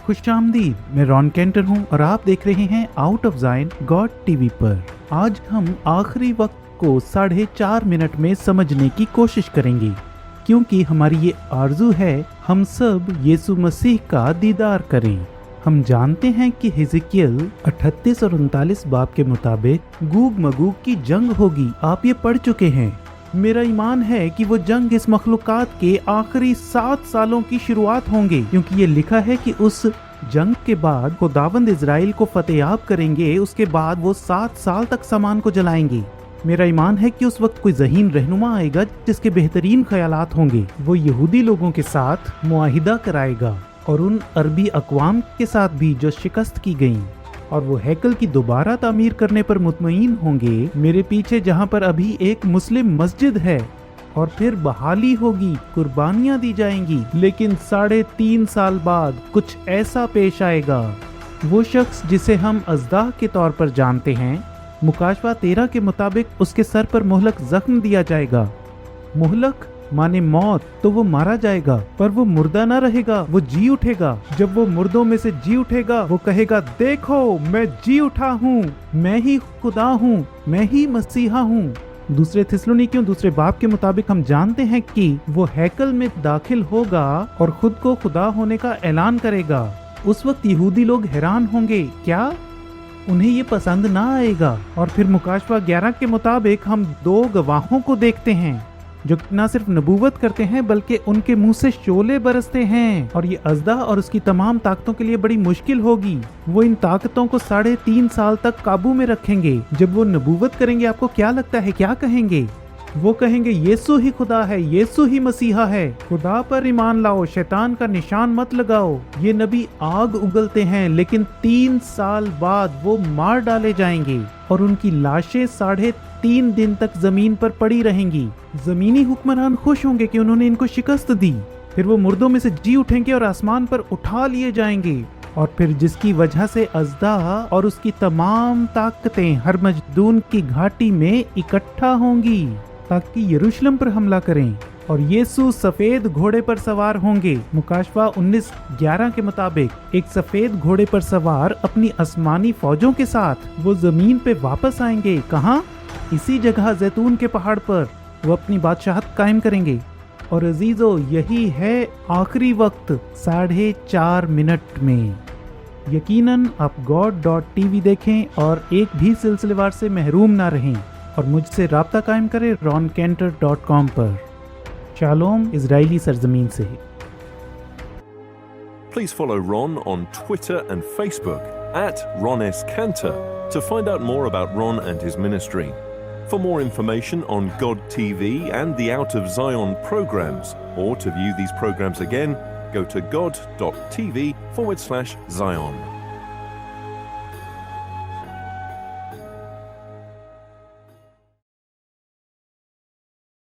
खुश आमदीद, मैं रॉन केंटर हूँ और आप देख रहे हैं out of Zion God TV पर। आज हम आखिरी वक्त को 4.5 मिनट में समझने की कोशिश करेंगे, क्योंकि हमारी ये आरज़ू है हम सब यीशु मसीह का दीदार करें। हम जानते हैं कि हिजकियल 38 और 39 बाब के मुताबिक गूग मगूग की जंग होगी। आप ये पढ़ चुके हैं। मेरा ईमान है कि वो जंग इस मखलूकात के आखिरी 7 सालों की शुरुआत होंगे, क्योंकि ये लिखा है कि उस जंग के बाद खुदावंद इजराइल को फतेहाब करेंगे। उसके बाद वो 7 साल तक सामान को जलाएंगे। मेरा ईमान है कि उस वक्त कोई ज़हीन रहनुमा आएगा जिसके बेहतरीन ख्यालात होंगे। वो यहूदी लोगों के साथ मुआहिदा कराएगा और उन अरबी अक़वाम के साथ भी जो शिकस्त की गईं, और वो हैकल की दोबारा तामीर करने पर मुतमईन होंगे। मेरे पीछे जहाँ पर अभी एक मुस्लिम मस्जिद है, और फिर बहाली होगी, कुर्बानियाँ दी जाएंगी। लेकिन 3.5 साल बाद कुछ ऐसा पेश आएगा। वो शख्स जिसे हम अज़दाह के तौर पर जानते हैं, मुकाशवा 13 के मुताबिक उसके सर पर मुहलक जख्म दिया जाएगा। मुहलक माने मौत, तो वो मारा जाएगा, पर वो मुर्दा ना रहेगा, वो जी उठेगा। जब वो मुर्दों में से जी उठेगा, वो कहेगा, देखो मैं जी उठा हूँ, मैं ही खुदा हूँ, मैं ही मसीहा हूँ। दूसरे थिस्सलुनीकियों 2 बाब के मुताबिक हम जानते हैं कि वो हैकल में दाखिल होगा और खुद को खुदा होने का ऐलान करेगा। उस वक्त यहूदी लोग हैरान होंगे, क्या उन्हें ये पसंद ना आएगा? और फिर मुकाशवा 11 के मुताबिक हम 2 गवाहों को देखते हैं जो न सिर्फ नबूवत करते हैं बल्कि उनके मुंह से शोले बरसते हैं। और ये अज़दाह और उसकी तमाम ताकतों के लिए बड़ी मुश्किल होगी। वो इन ताकतों को 3.5 साल तक काबू में रखेंगे। जब वो नबूवत करेंगे, आपको क्या लगता है क्या कहेंगे? वो कहेंगे, यीशु ही खुदा है, यीशु ही मसीहा है, खुदा पर ईमान लाओ, शैतान का निशान मत लगाओ। ये नबी आग उगलते हैं, लेकिन 3 साल बाद वो मार डाले जाएंगे और उनकी लाशें 3.5 दिन तक जमीन पर पड़ी रहेंगी। जमीनी हुक्मरान खुश होंगे कि उन्होंने इनको शिकस्त दी। फिर वो मुर्दों में से जी उठेंगे और आसमान पर उठा लिए जाएंगे, और फिर जिसकी वजह से अज़दाह और उसकी तमाम ताकतें हर मजदून की घाटी में इकट्ठा होंगी ताकि यरूशलेम पर हमला करें। और यीशु सफेद घोड़े पर सवार होंगे। मुकाशवा 19:11 के मुताबिक एक सफेद घोड़े पर सवार अपनी आसमानी फौजों के साथ वो जमीन पे वापस आएंगे। कहाँ? इसी जगह जैतून के पहाड़ पर वो अपनी बादशाहत कायम करेंगे। और अजीजो, यही है आखिरी वक्त 4.5 मिनट में। यकीनन आप God.tv देखें और एक भी सिलसिलेवार से महरूम ना रहें, और मुझसे राब्ता कायम करें ronkenter.com पर। शालोम इजरायली सरजमीन से। Please follow Ron on Twitter and Facebook @RonSCantor to find out more about Ron and his ministry. For more information on God TV and the Out of Zion programs, or to view these programs again, go to god.tv/Zion.